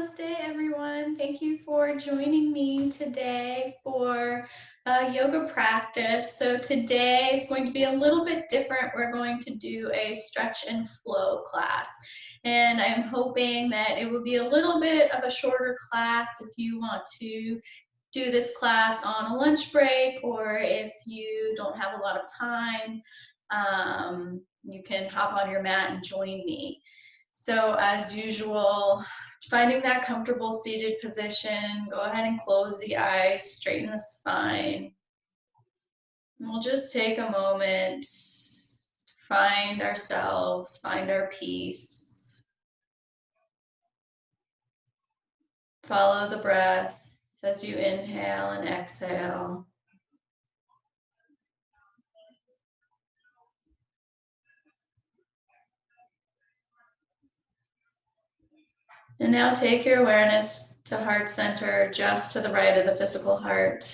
Namaste, everyone. Thank you for joining me today for yoga practice. So today is going to be a little bit different. We're going to do a stretch and flow class. And I'm hoping that it will be a little bit of a shorter class if you want to do this class on a lunch break, or if you don't have a lot of time, you can hop on your mat and join me. So as usual, finding that comfortable seated position, go ahead and close the eyes, straighten the spine. And we'll just take a moment to find ourselves, find our peace. Follow the breath as you inhale and exhale. And now take your awareness to heart center, just to the right of the physical heart.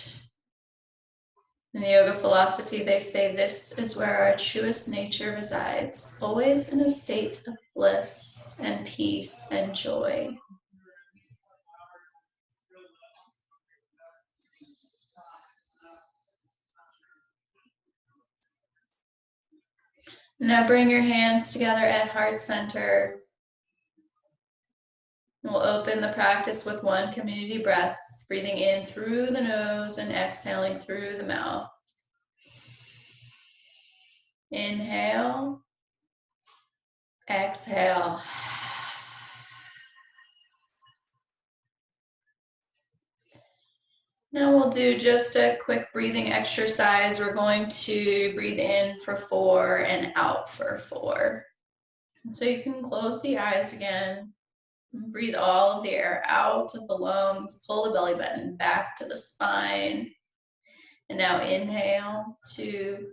In the yoga philosophy, they say this is where our truest nature resides, always in a state of bliss and peace and joy. Now bring your hands together at heart center. We'll open the practice with one community breath, breathing in through the nose and exhaling through the mouth. Inhale, exhale. Now we'll do just a quick breathing exercise. We're going to breathe in for 4 and out for 4. So you can close the eyes again. Breathe all of the air out of the lungs, pull the belly button back to the spine. And now inhale, 2,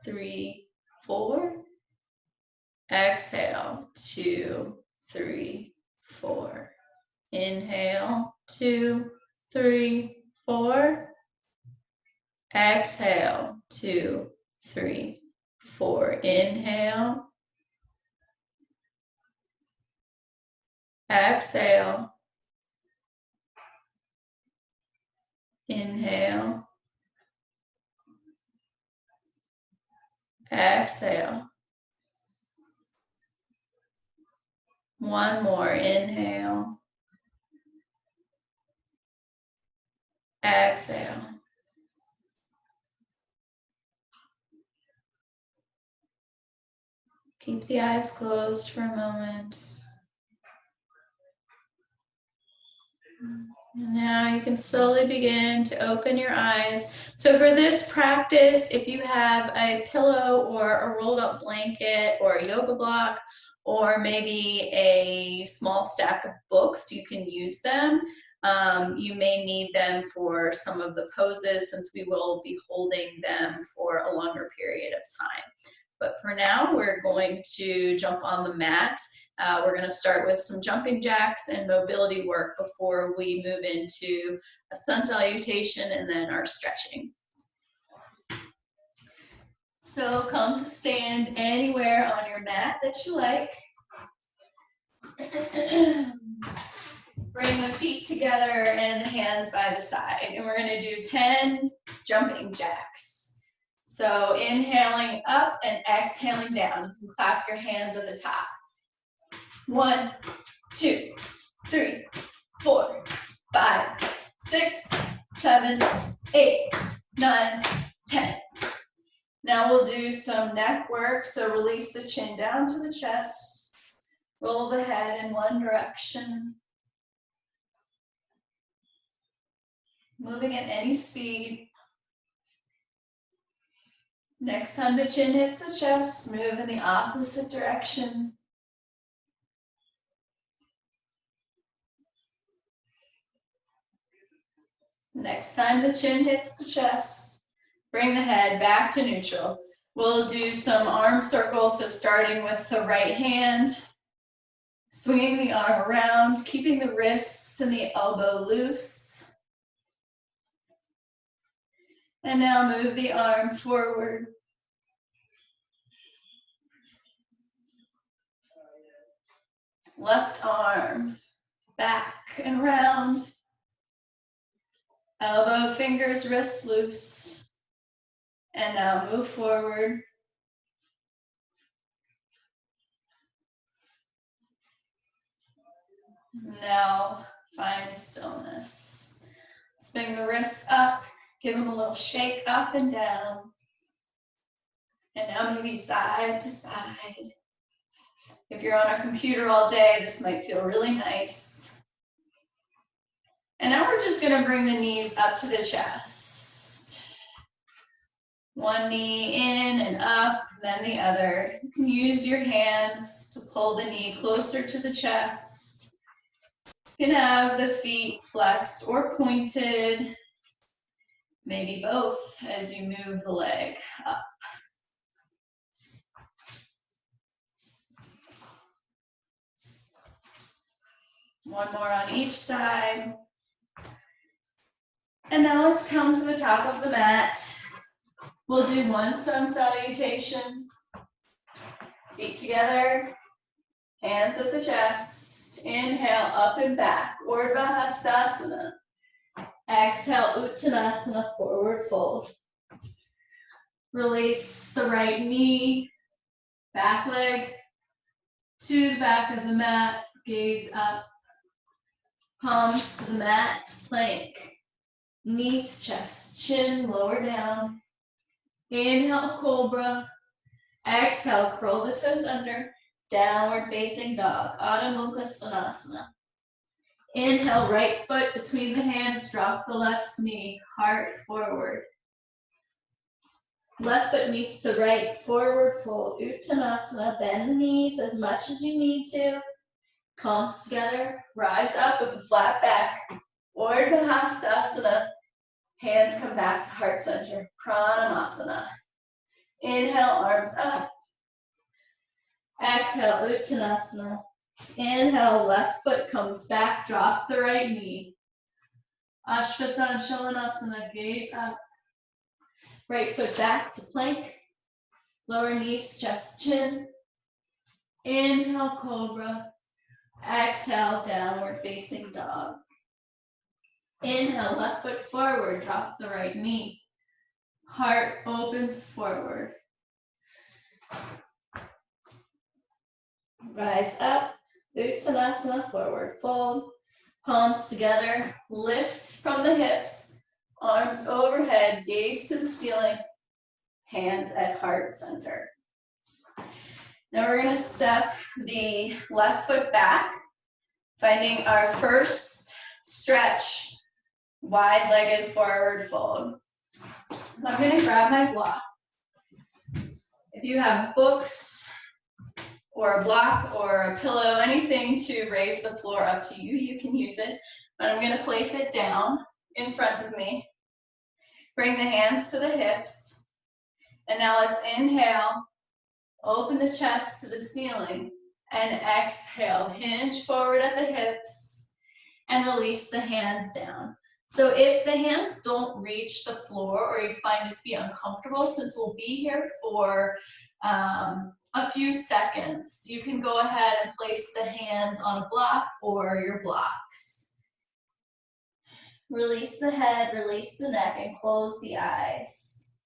3, 4. Exhale, 2, 3, 4. Inhale, 2, 3, 4. Exhale, 2, 3, 4. Inhale. Exhale. Inhale. Exhale. One more. Inhale. Exhale. Keep the eyes closed for a moment. And now you can slowly begin to open your eyes. So for this practice, if you have a pillow or a rolled up blanket or a yoga block, or maybe a small stack of books, you can use them. You may need them for some of the poses, since we will be holding them for a longer period of time. But for now, we're going to jump on the mat. We're going to start with some jumping jacks and mobility work before we move into a sun salutation and then our stretching. So come to stand anywhere on your mat that you like. Bring the feet together and the hands by the side. And we're going to do 10 jumping jacks. So inhaling up and exhaling down. You can clap your hands at the top. 1, 2, 3, 4, 5, 6, 7, 8, 9, 10. Now we'll do some neck work. So release the chin down to the chest. Roll the head in one direction. Moving at any speed. Next time the chin hits the chest, move in the opposite direction. Next time the chin hits the chest, bring the head back to neutral. We'll do some arm circles, so starting with the right hand, swinging the arm around, keeping the wrists and the elbow loose. And now move the arm forward. Left arm back. and round. Elbow, fingers, wrists loose. And now move forward. Now find stillness. Swing the wrists up, give them a little shake up and down. And now maybe side to side. If you're on a computer all day, this might feel really nice. And now we're just gonna bring the knees up to the chest. One knee in and up, then the other. You can use your hands to pull the knee closer to the chest. You can have the feet flexed or pointed, maybe both as you move the leg up. One more on each side. And now let's come to the top of the mat. We'll do one sun salutation. Feet together, hands at the chest. Inhale, up and back, Urdhva Hastasana. Exhale, Uttanasana, forward fold. Release the right knee, back leg to the back of the mat, gaze up. Palms to the mat, plank. Knees, chest, chin, lower down. Inhale, cobra. Exhale, curl the toes under. Downward facing dog, Adho Mukha Svanasana. Inhale, right foot between the hands, drop the left knee, heart forward. Left foot meets the right, forward fold, Uttanasana. Bend the knees as much as you need to. Palms together, rise up with a flat back, Urdhva Hastasana. Hands come back to heart center, Pranamasana. Inhale, arms up. Exhale, Uttanasana. Inhale, left foot comes back, drop the right knee. Ashvasanshalanasana, gaze up. Right foot back to plank. Lower knees, chest, chin. Inhale, cobra. Exhale, downward facing dog. Inhale, left foot forward, drop the right knee. Heart opens forward. Rise up, Uttanasana, forward fold. Palms together, lift from the hips. Arms overhead, gaze to the ceiling. Hands at heart center. Now we're going to step the left foot back, finding our first stretch, wide-legged forward fold. I'm going to grab my block. If you have books or a block or a pillow, anything to raise the floor up to you, you can use it. But I'm going to place it down in front of me. Bring the hands to the hips. And now let's inhale, open the chest to the ceiling, and exhale, hinge forward at the hips, and release the hands down. So if the hands don't reach the floor or you find it to be uncomfortable, since we'll be here for a few seconds, you can go ahead and place the hands on a block or your blocks. Release the head, release the neck, and close the eyes.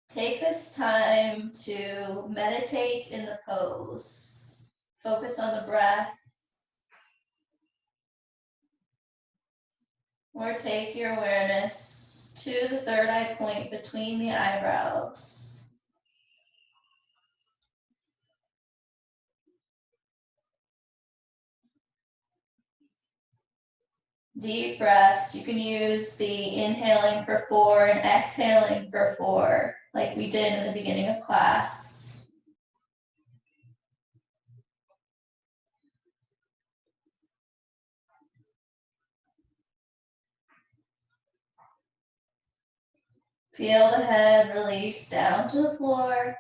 Take this time to meditate in the pose. Focus on the breath. Or take your awareness to the third eye point between the eyebrows. Deep breaths. You can use the inhaling for 4 and exhaling for 4, like we did in the beginning of class. Feel the head release down to the floor.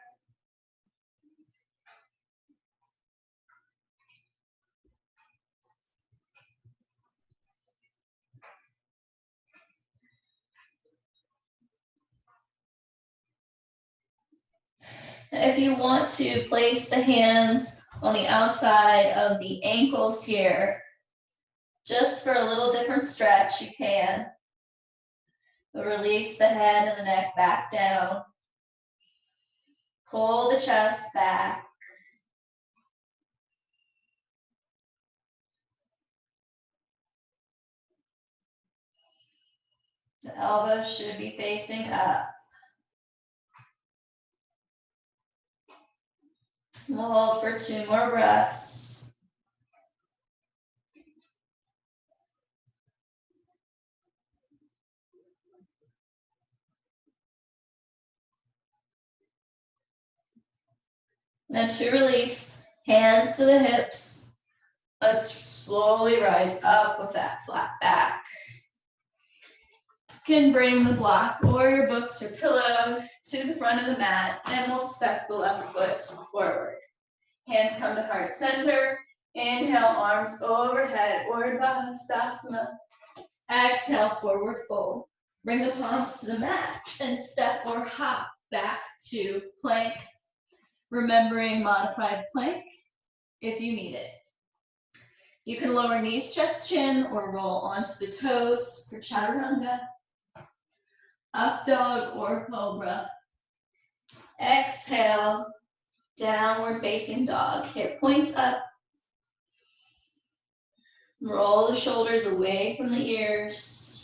If you want to place the hands on the outside of the ankles here, just for a little different stretch, you can. Release the head and the neck back down. Pull the chest back. The elbows should be facing up. We'll hold for 2 more breaths. And to release, hands to the hips. Let's slowly rise up with that flat back. You can bring the block or your books or pillow to the front of the mat, and we'll step the left foot forward. Hands come to heart center. Inhale, arms overhead, Urdhva Hastasana. Exhale, forward fold. Bring the palms to the mat and step or hop back to plank. Remembering modified plank if you need it. You can lower knees, chest, chin, or roll onto the toes for Chaturanga. Up dog or cobra. Exhale, downward facing dog. Hip points up. Roll the shoulders away from the ears.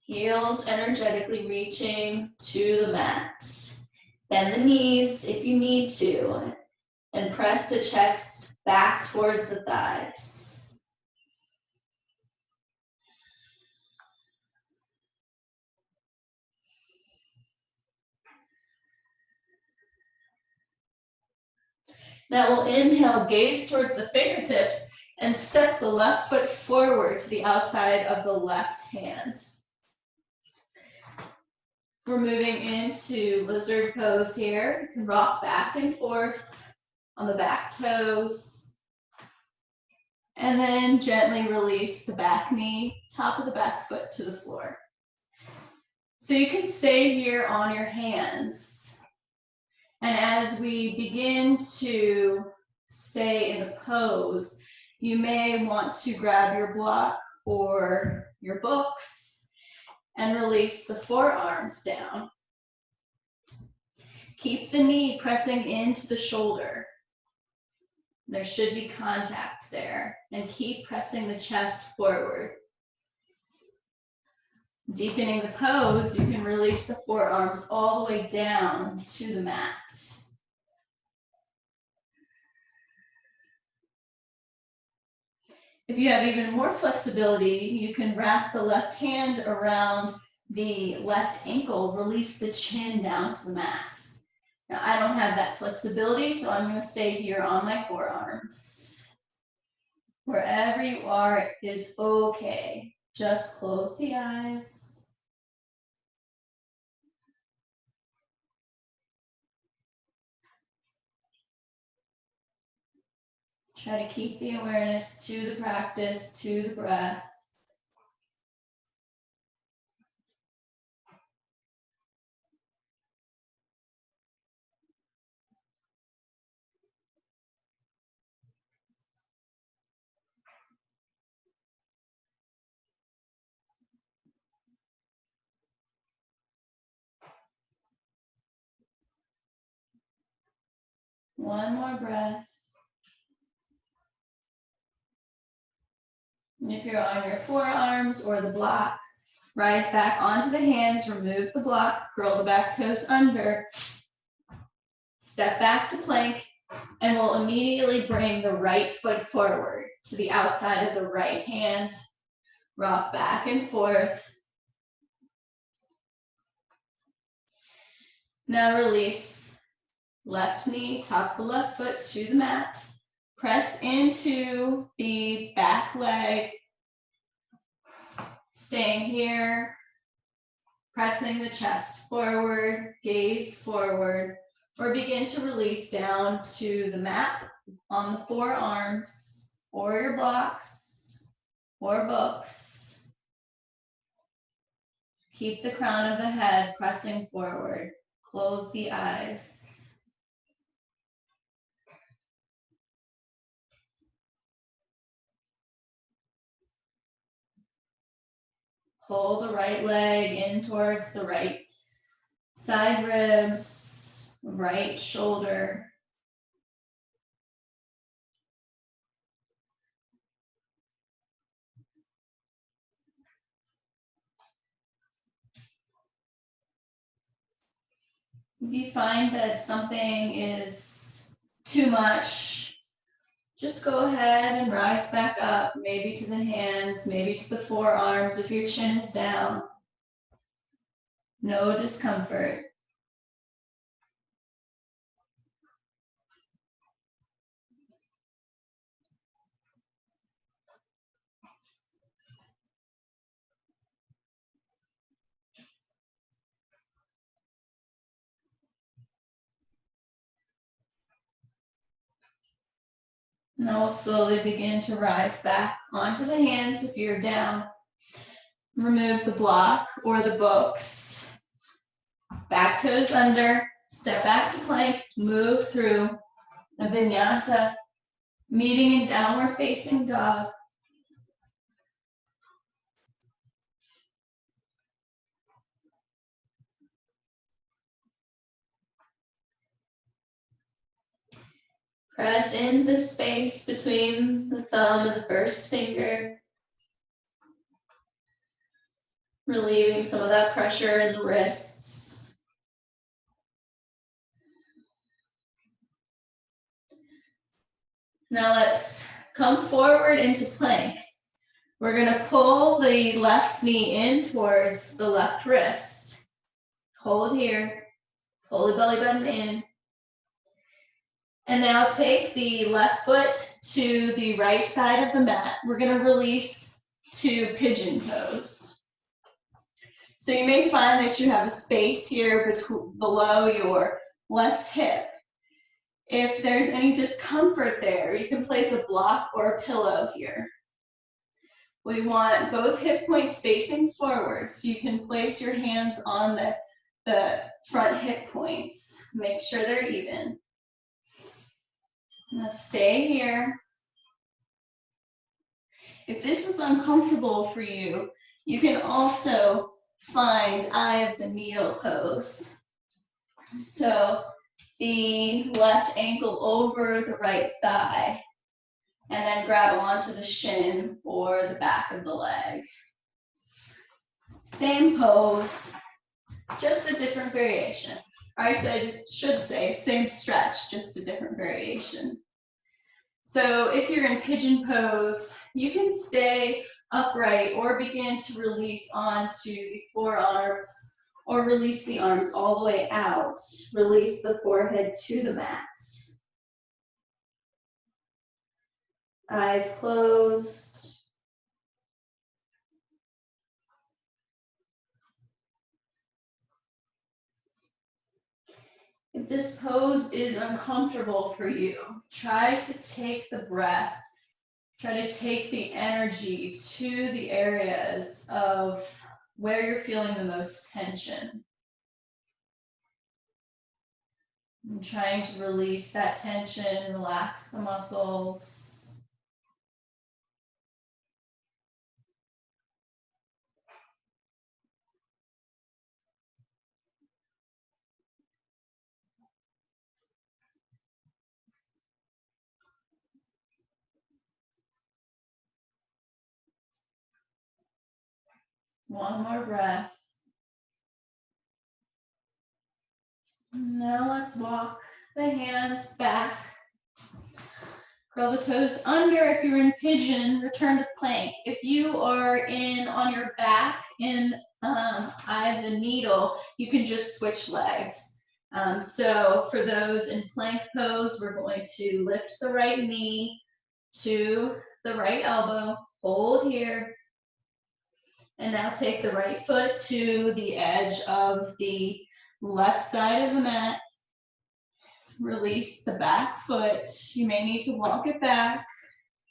Heels energetically reaching to the mat. Bend the knees if you need to, and press the chest back towards the thighs. Now we'll inhale, gaze towards the fingertips, and step the left foot forward to the outside of the left hand. We're moving into lizard pose here. You can rock back and forth on the back toes. And then gently release the back knee, top of the back foot to the floor. So you can stay here on your hands. And as we begin to stay in the pose, you may want to grab your block or your books and release the forearms down. Keep the knee pressing into the shoulder. There should be contact there, and keep pressing the chest forward. Deepening the pose, you can release the forearms all the way down to the mat. If you have even more flexibility, you can wrap the left hand around the left ankle, release the chin down to the mat. Now, I don't have that flexibility, so I'm going to stay here on my forearms. Wherever you are is okay. Just close the eyes. Try to keep the awareness to the practice, to the breath. One more breath. And if you're on your forearms or the block, rise back onto the hands, remove the block, curl the back toes under, step back to plank, and we'll immediately bring the right foot forward to the outside of the right hand, rock back and forth. Now release left knee, top of the left foot to the mat. Press into the back leg, staying here, pressing the chest forward, gaze forward, or begin to release down to the mat on the forearms, or your blocks, or books. Keep the crown of the head pressing forward. Close the eyes. Pull the right leg in towards the right side ribs, right shoulder. If you find that something is too much, just go ahead and rise back up, maybe to the hands, maybe to the forearms if your chin is down. No discomfort. Now we'll slowly begin to rise back onto the hands if you're down. Remove the block or the books. Back toes under, step back to plank, move through a vinyasa, meeting in downward facing dog. Press into the space between the thumb and the first finger, relieving some of that pressure in the wrists. Now let's come forward into plank. We're going to pull the left knee in towards the left wrist. Hold here, pull the belly button in. And now take the left foot to the right side of the mat. We're going to release to pigeon pose. So you may find that you have a space here below your left hip. If there's any discomfort there, you can place a block or a pillow here. We want both hip points facing forward, so you can place your hands on the front hip points. Make sure they're even. Now stay here. If this is uncomfortable for you, you can also find eye of the needle pose. So the left ankle over the right thigh, and then grab onto the shin or the back of the leg. Same pose, just a different variation. Or I should say same stretch, just a different variation. So if you're in pigeon pose, you can stay upright or begin to release onto the forearms or release the arms all the way out. Release the forehead to the mat. Eyes closed. If this pose is uncomfortable for you, try to take the breath. Try to take the energy to the areas of where you're feeling the most tension. And trying to release that tension, relax the muscles. One more breath. Now let's walk the hands back. Curl the toes under. If you're in pigeon, return to plank. If you are on your back in eye of the needle, you can just switch legs. So for those in plank pose, we're going to lift the right knee to the right elbow, hold here, and now take the right foot to the edge of the left side of the mat. Release the back foot. You may need to walk it back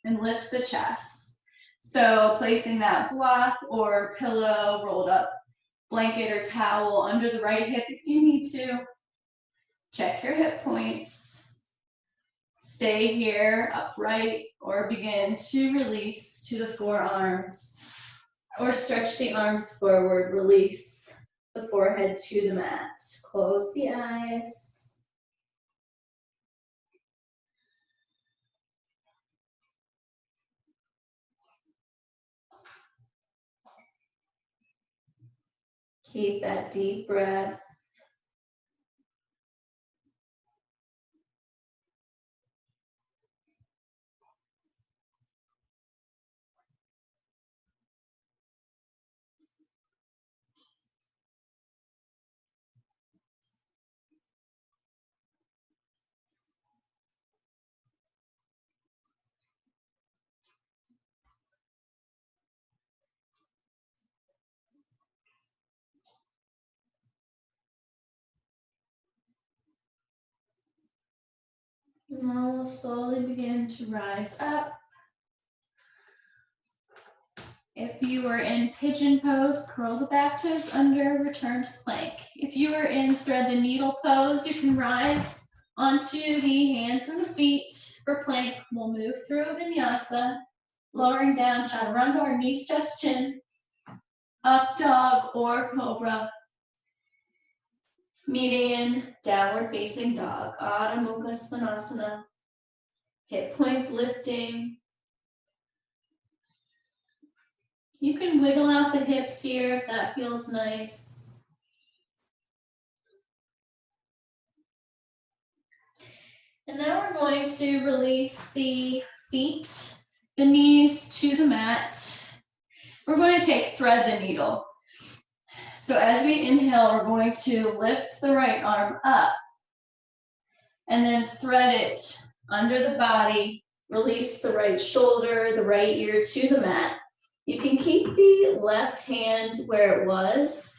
and lift the chest. So placing that block or pillow rolled up blanket or towel under the right hip if you need to. Check your hip points. Stay here upright or begin to release to the forearms or stretch the arms forward. Release the forehead to the mat. Close the eyes. Keep that deep breath. Now we'll slowly begin to rise up. If you are in pigeon pose, curl the back toes under, return to plank. If you are in thread the needle pose, you can rise onto the hands and the feet. For plank, we'll move through a vinyasa, lowering down, chaturanga or knees, chest, chin, up dog or cobra, meeting in downward facing dog, Adho Mukha Svanasana. Hip points lifting. You can wiggle out the hips here if that feels nice. And now we're going to release the feet, the knees to the mat. We're going to take thread the needle. So as we inhale, we're going to lift the right arm up and then thread it under the body. Release the right shoulder, the right ear to the mat. You can keep the left hand where it was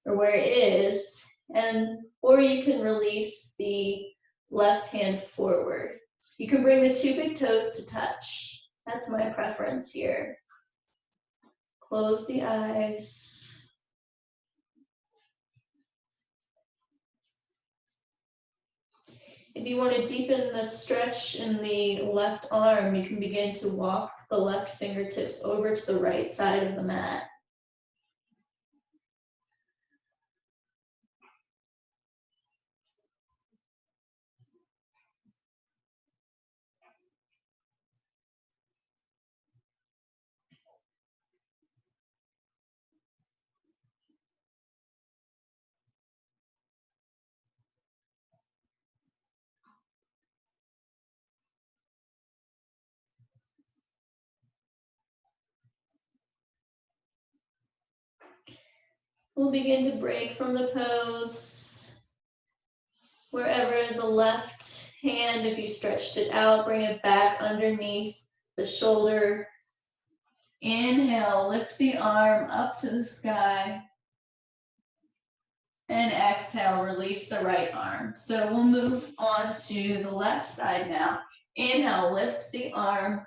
or where it is, or you can release the left hand forward. You can bring the two big toes to touch. That's my preference here. Close the eyes. If you want to deepen the stretch in the left arm, you can begin to walk the left fingertips over to the right side of the mat. We'll begin to break from the pose. Wherever the left hand, if you stretched it out, bring it back underneath the shoulder. Inhale, lift the arm up to the sky. And exhale, release the right arm. So we'll move on to the left side now. Inhale, lift the arm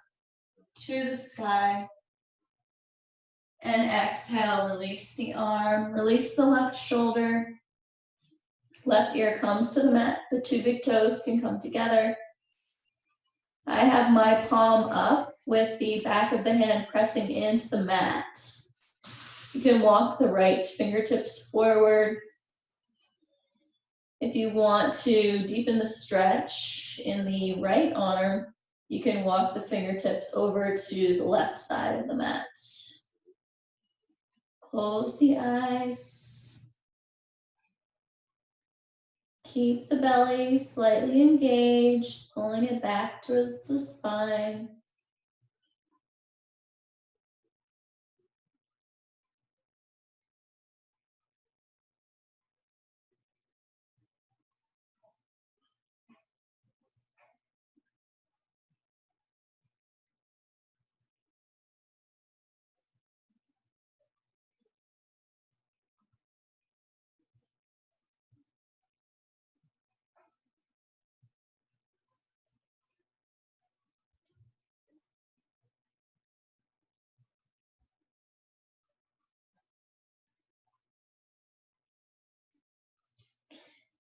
to the sky. And exhale, release the arm, release the left shoulder. Left ear comes to the mat. The two big toes can come together. I have my palm up with the back of the hand pressing into the mat. You can walk the right fingertips forward. If you want to deepen the stretch in the right arm, you can walk the fingertips over to the left side of the mat. Close the eyes. Keep the belly slightly engaged, pulling it back towards the spine.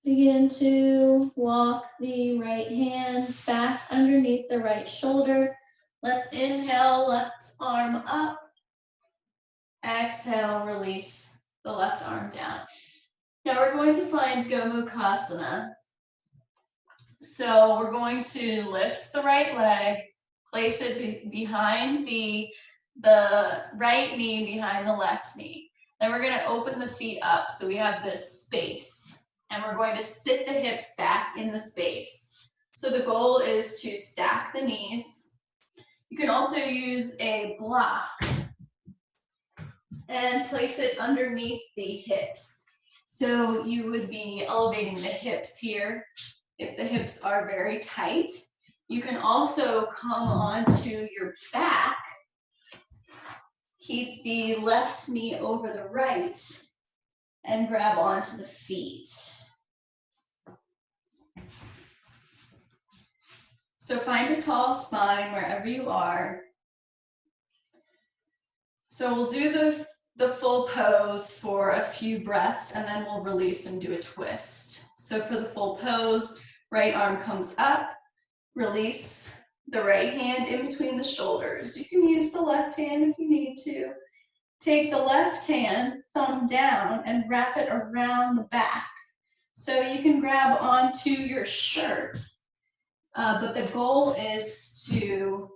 Begin to walk the right hand back underneath the right shoulder. Let's inhale, left arm up. Exhale, release the left arm down. Now we're going to find Gomukhasana. So we're going to lift the right leg, place it behind the right knee behind the left knee. Then we're going to open the feet up so we have this space. And we're going to sit the hips back in the space. So the goal is to stack the knees. You can also use a block and place it underneath the hips. So you would be elevating the hips here. If the hips are very tight, you can also come onto your back. Keep the left knee over the right and grab onto the feet. So find a tall spine wherever you are. So we'll do the full pose for a few breaths and then we'll release and do a twist. So for the full pose, right arm comes up, release the right hand in between the shoulders. You can use the left hand if you need to. Take the left hand, thumb down, and wrap it around the back. So you can grab onto your shirt, but the goal is to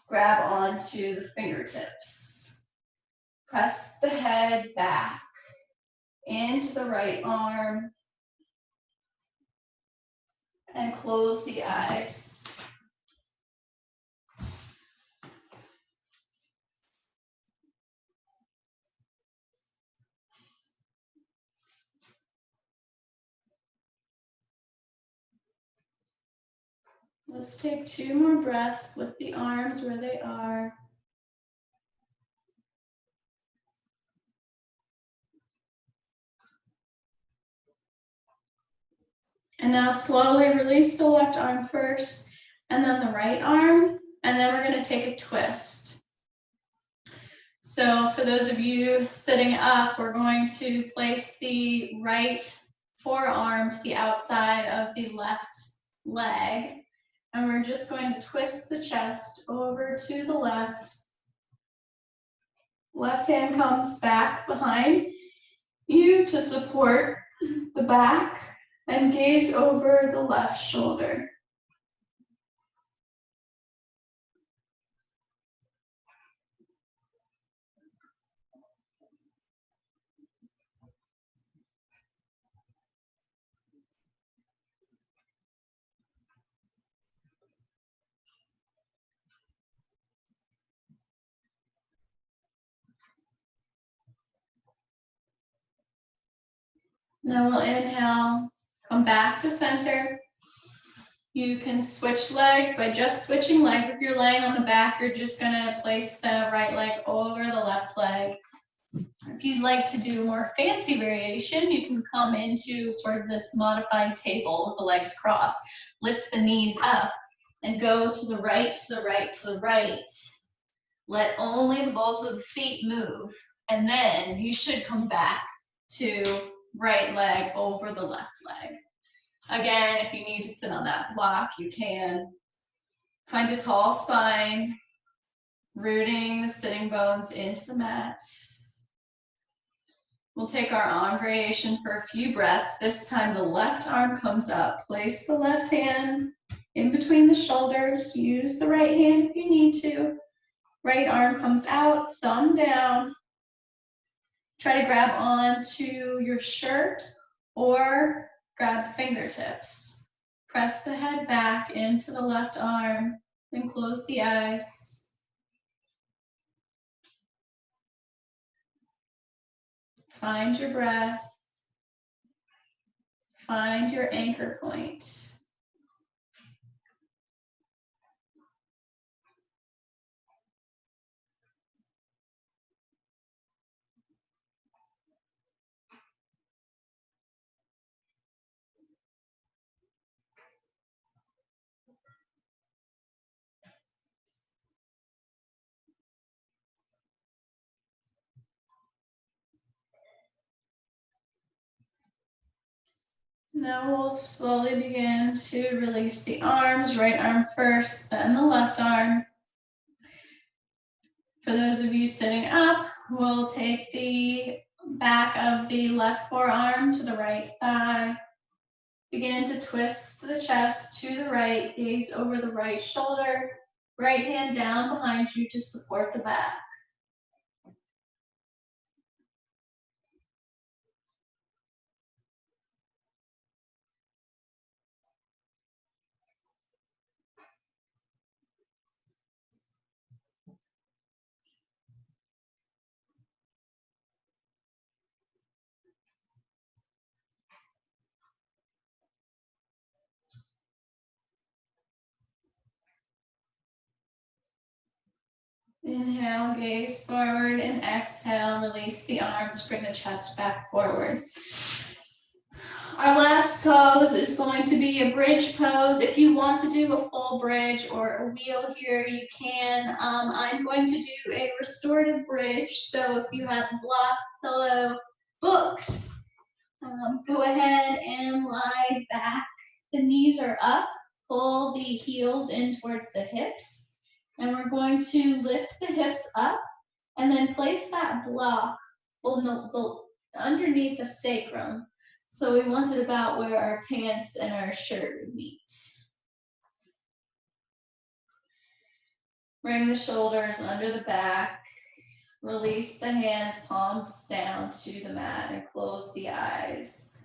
grab onto the fingertips. Press the head back into the right arm and close the eyes. Let's take 2 more breaths with the arms where they are. And now slowly release the left arm first, and then the right arm, and then we're going to take a twist. So for those of you sitting up, we're going to place the right forearm to the outside of the left leg, and we're just going to twist the chest over to the left. Left hand comes back behind you to support the back and gaze over the left shoulder. Now we'll inhale, come back to center. You can switch legs by just switching legs. If you're laying on the back, you're just gonna place the right leg over the left leg. If you'd like to do a more fancy variation, you can come into sort of this modified table with the legs crossed. Lift the knees up and go to the right, to the right, to the right. Let only the balls of the feet move. And then you should come back to right leg over the left leg. Again, if you need to sit on that block, you can. Find a tall spine, rooting the sitting bones into the mat. We'll take our arm variation for a few breaths. This time the left arm comes up. Place the left hand in between the shoulders. Use the right hand if you need to. Right arm comes out, thumb down. Try to grab onto your shirt or grab fingertips. Press the head back into the left arm and close the eyes. Find your breath. Find your anchor point. Now we'll slowly begin to release the arms, right arm first, then the left arm. For those of you sitting up, we'll take the back of the left forearm to the right thigh. Begin to twist the chest to the right, gaze over the right shoulder, right hand down behind you to support the back. Inhale, gaze forward, and exhale, release the arms, bring the chest back forward. Our last pose is going to be a bridge pose. If you want to do a full bridge or a wheel here, you can. I'm going to do a restorative bridge. So if you have block, pillow, books, go ahead and lie back. The knees are up. Pull the heels in towards the hips. And we're going to lift the hips up and then place that block underneath the sacrum. So we want it about where our pants and our shirt would meet. Bring the shoulders under the back. Release the hands, palms down to the mat, and close the eyes.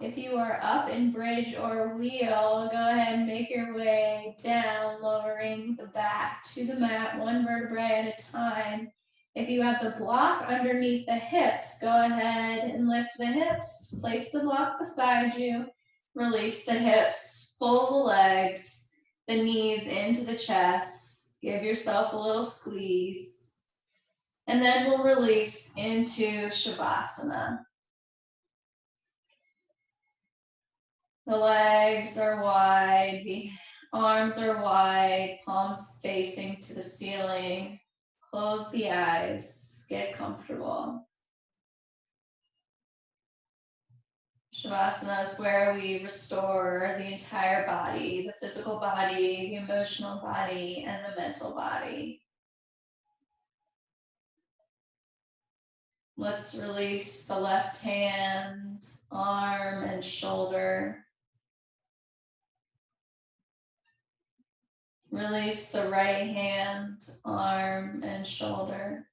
If you are up in bridge or wheel, go ahead and make your way down, lowering the back to the mat, one vertebrae at a time. If you have the block underneath the hips, go ahead and lift the hips, place the block beside you, release the hips, pull the legs, the knees into the chest, give yourself a little squeeze, and then we'll release into Shavasana. The legs are wide, the arms are wide, palms facing to the ceiling. Close the eyes, get comfortable. Shavasana is where we restore the entire body, the physical body, the emotional body, and the mental body. Let's release the left hand, arm, and shoulder. Release the right hand, arm, and shoulder.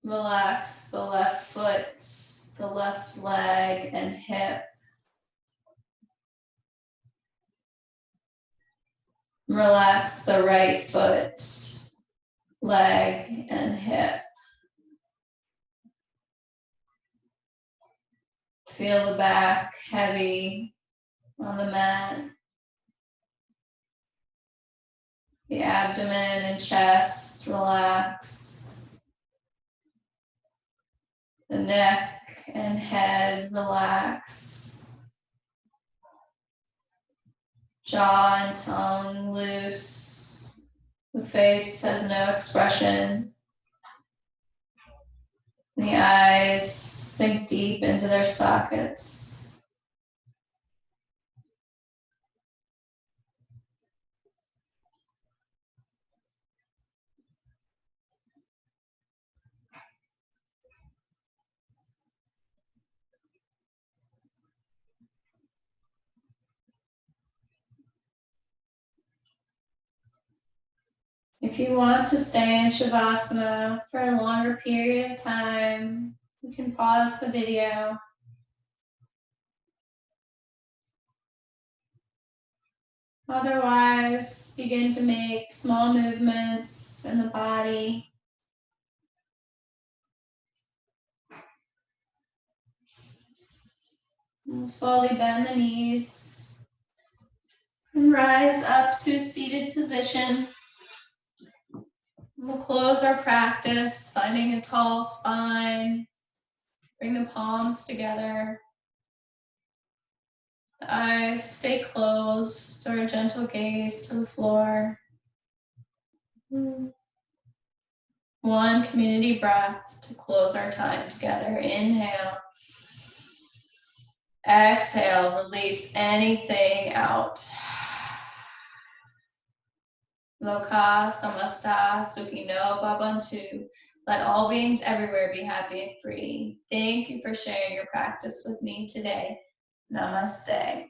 Relax the left foot, the left leg, and hip. Relax the right foot, leg, and hip. Feel the back heavy on the mat. The abdomen and chest relax. The neck and head relax. Jaw and tongue loose. The face has no expression. The eyes sink deep into their sockets. If you want to stay in Shavasana for a longer period of time, you can pause the video. Otherwise, begin to make small movements in the body. We'll slowly bend the knees and rise up to a seated position. We'll close our practice, finding a tall spine. Bring the palms together. The eyes stay closed or a gentle gaze to the floor. One community breath to close our time together. Inhale. Exhale, release anything out. Loka samasta sukhino bhavantu. Let all beings everywhere be happy and free. Thank you for sharing your practice with me today. Namaste.